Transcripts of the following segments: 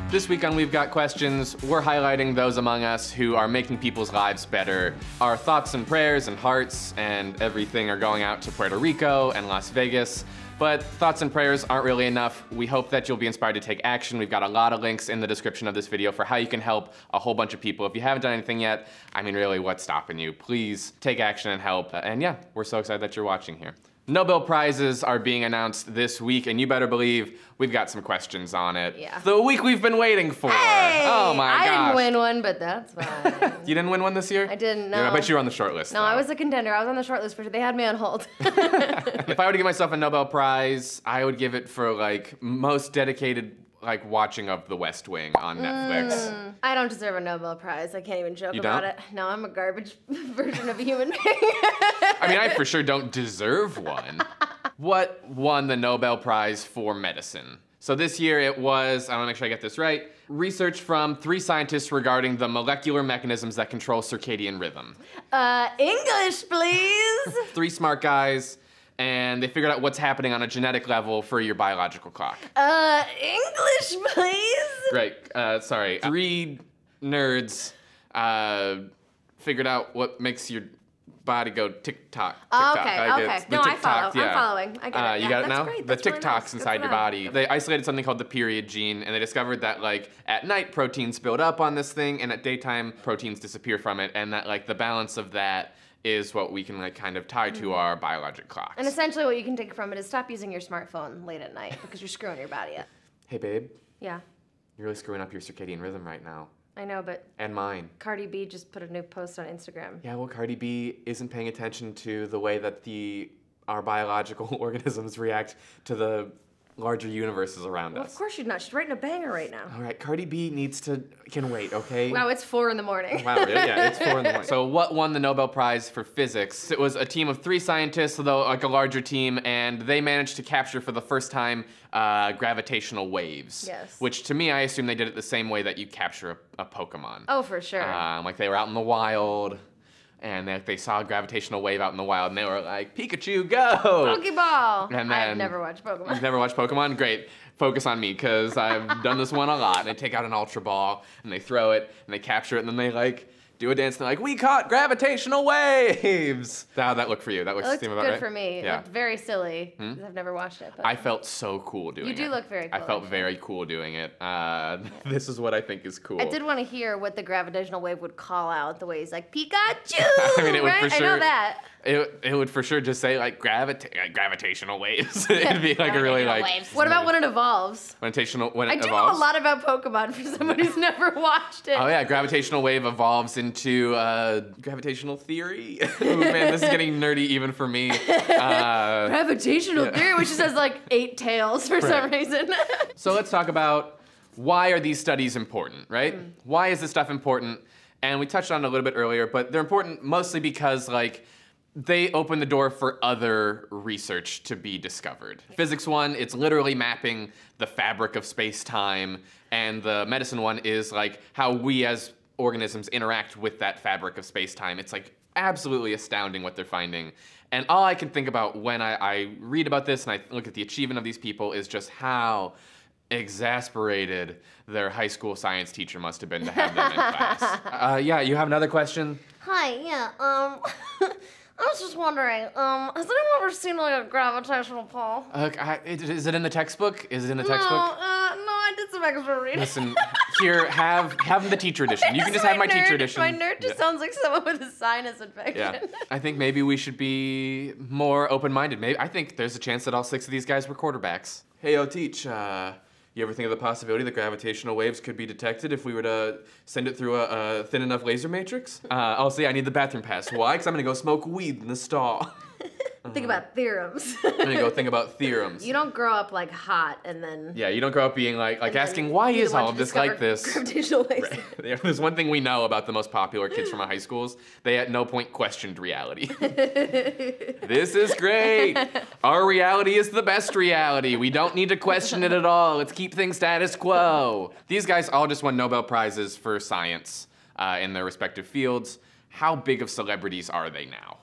This week on We've Got Questions, we're highlighting those among us who are making people's lives better. Our thoughts and prayers and hearts and everything are going out to Puerto Rico and Las Vegas. But thoughts and prayers aren't really enough. We hope that you'll be inspired to take action. We've got a lot of links in the description of this video for how you can help a whole bunch of people. If you haven't done anything yet, I mean, really, what's stopping you? Please take action and help. And yeah, we're so excited that you're watching here. Nobel Prizes are being announced this week, and you better believe we've got some questions on it. Yeah. The week we've been waiting for. Hey, oh my gosh. I didn't win one, but that's fine. You didn't win one this year? I didn't, no. Yeah, I bet you were on the short list. No, though. I was a contender. I was on the short list for sure. They had me on hold. If I were to give myself a Nobel Prize, I would give it for like most dedicated watching of The West Wing on Netflix. I don't deserve a Nobel Prize. I can't even joke You about don't? it. No, I'm a garbage version of a human being. I mean, I for sure don't deserve one. What won the Nobel Prize for medicine? So this year it was, I want to make sure I get this right, research from 3 scientists regarding the molecular mechanisms that control circadian rhythm. English, please. 3 smart guys, and they figured out what's happening on a genetic level for your biological clock. English, please. Great, sorry. 3 nerds figured out what makes your body go tick-tock, tick-tock. Okay. The No, I tick-tock, follow. I'm following. I get it. You got it now? Great. The That's really tick-tocks nice. Good inside for your them. body. They isolated something called the period gene, and they discovered that at night proteins build up on this thing, and at daytime proteins disappear from it, and that the balance of that is what we can kind of tie to our biologic clocks. And essentially what you can take from it is stop using your smartphone late at night because you're screwing your body up. Hey babe, Yeah, you're really screwing up your circadian rhythm right now. I know, but And mine. Cardi B just put a new post on Instagram. Yeah, well, Cardi B isn't paying attention to the way that our biological organisms react to the larger universes around Well, us. of course she's not. She's writing a banger right now. All right, Cardi B can wait, okay? Wow, it's 4 in the morning. Wow, really? Yeah, it's 4 in the morning. So what won the Nobel Prize for physics? It was a team of 3 scientists, although a larger team, and they managed to capture for the first time gravitational waves. Yes. Which to me, I assume they did it the same way that you capture a Pokemon. Oh, for sure. They were out in the wild, and they saw a gravitational wave out in the wild, and they were like, Pikachu, go! Pokeball! And then, I've never watched Pokemon. You've never watched Pokemon? Great. Focus on me, because I've done this one a lot. And they take out an Ultra Ball, and they throw it, and they capture it, and then they do a dance, and they're like, we caught gravitational waves! How'd that look for you? That looks It looked seem about good right? for me. It Yeah. looked very silly. I've never watched it. But I felt so cool doing it. You do look very cool. I felt very cool doing it. This is what I think is cool. I did want to hear what the gravitational wave would call out, the way he's like, Pikachu! I mean, it would right? for sure. I know that. It would for sure just say gravitational waves. It'd be a really Waves. What about when it evolves? when I it do know evolves? a lot about Pokemon for someone who's never watched it. Oh yeah, gravitational wave evolves into gravitational theory. Ooh, man, this is getting nerdy even for me. Gravitational theory, which just has 8 tails for some reason. So let's talk about why are these studies important, right? Why is this stuff important? And we touched on it a little bit earlier, but they're important mostly because they open the door for other research to be discovered. Physics one, it's literally mapping the fabric of space-time, and the medicine one is how we as organisms interact with that fabric of space-time. It's absolutely astounding what they're finding. And all I can think about when I read about this and I look at the achievement of these people is just how exasperated their high school science teacher must have been to have them in class. Yeah, you have another question? Hi, yeah, I was just wondering, has anyone ever seen a gravitational pull? Is it in the textbook? Is it in the No, textbook? no, I did some extra reading. Listen, here, have the teacher edition. You can just have my teacher edition. My nerd just sounds like someone with a sinus infection. Yeah, I think maybe we should be more open-minded. I think there's a chance that all 6 of these guys were quarterbacks. Hey, yo, Teach, you ever think of the possibility that gravitational waves could be detected if we were to send it through a thin enough laser matrix? Oh, see, I need the bathroom pass. Why? Because I'm gonna go smoke weed in the stall. Think about theorems. I'm gonna go think about theorems. You don't grow up hot and then... Yeah, you don't grow up being asking, why is all of this like this? Gravitational waves. Right. There's one thing we know about the most popular kids from our high schools. They at no point questioned reality. This is great. Our reality is the best reality. We don't need to question it at all. Let's keep things status quo. These guys all just won Nobel Prizes for science in their respective fields. How big of celebrities are they now?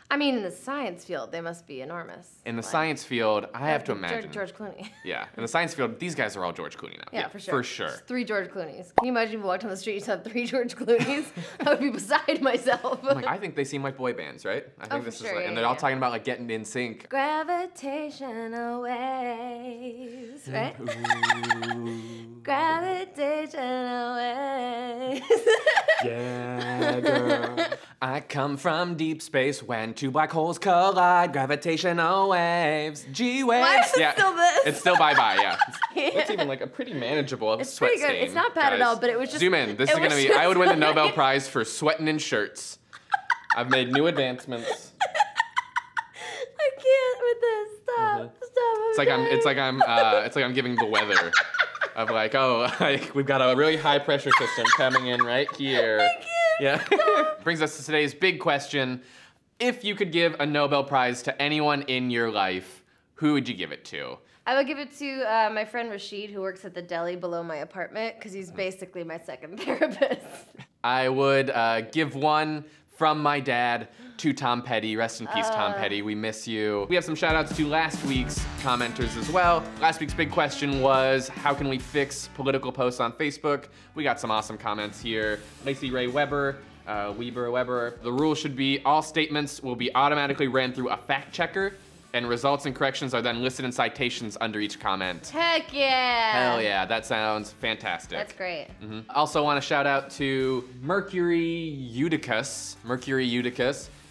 I mean, in the science field, they must be enormous. In the science field, I have to imagine. George Clooney. Yeah, in the science field, these guys are all George Clooney now. Yeah, for sure. For sure. Just 3 George Clooneys. Can you imagine if you walked on the street and you saw 3 George Clooneys? I would be beside myself. I think they seem like boy bands, right? I think this is like, and they're all talking about like getting in sync. Gravitational waves, right? Gravitational waves. Yeah, girl. I come from deep space when 2 black holes collide. Gravitational waves. G-waves. Why is it still this? It's still bye-bye, yeah. It's even like a pretty manageable It's sweat pretty good. stain, It's not bad at guys. all, but it was just... Zoom in. This is going to be... I would win the Nobel Prize for sweating in shirts. I've made new advancements. I can't with this. Stop. Stop. It's like I'm giving the weather. Of like, oh, like we've got a really high pressure system coming in right here. I can't. Yeah. Brings us to today's big question. If you could give a Nobel Prize to anyone in your life, who would you give it to? I would give it to my friend Rashid, who works at the deli below my apartment, because he's basically my second therapist. I would give one from my dad to Tom Petty. Rest in peace, Tom Petty. We miss you. We have some shout outs to last week's commenters as well. Last week's big question was, how can we fix political posts on Facebook? We got some awesome comments here. Lacey Ray Weber, Weber. The rule should be all statements will be automatically ran through a fact checker, and results and corrections are then listed in citations under each comment. Heck yeah! Hell yeah, that sounds fantastic. That's great. Also want to shout out to Mercury Eutychus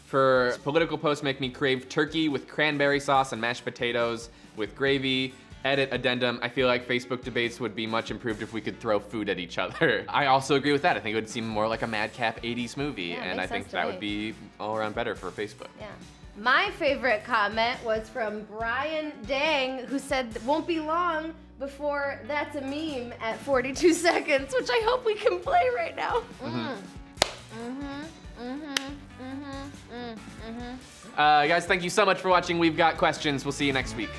for political posts make me crave turkey with cranberry sauce and mashed potatoes with gravy. Edit addendum, I feel like Facebook debates would be much improved if we could throw food at each other. I also agree with that. I think it would seem more like a madcap 80s movie, Yeah, and I think that would be all around better for Facebook. Yeah. My favorite comment was from Brian Dang, who said, won't be long before that's a meme at 42 seconds, which I hope we can play right now. Guys, thank you so much for watching. We've got questions. We'll see you next week.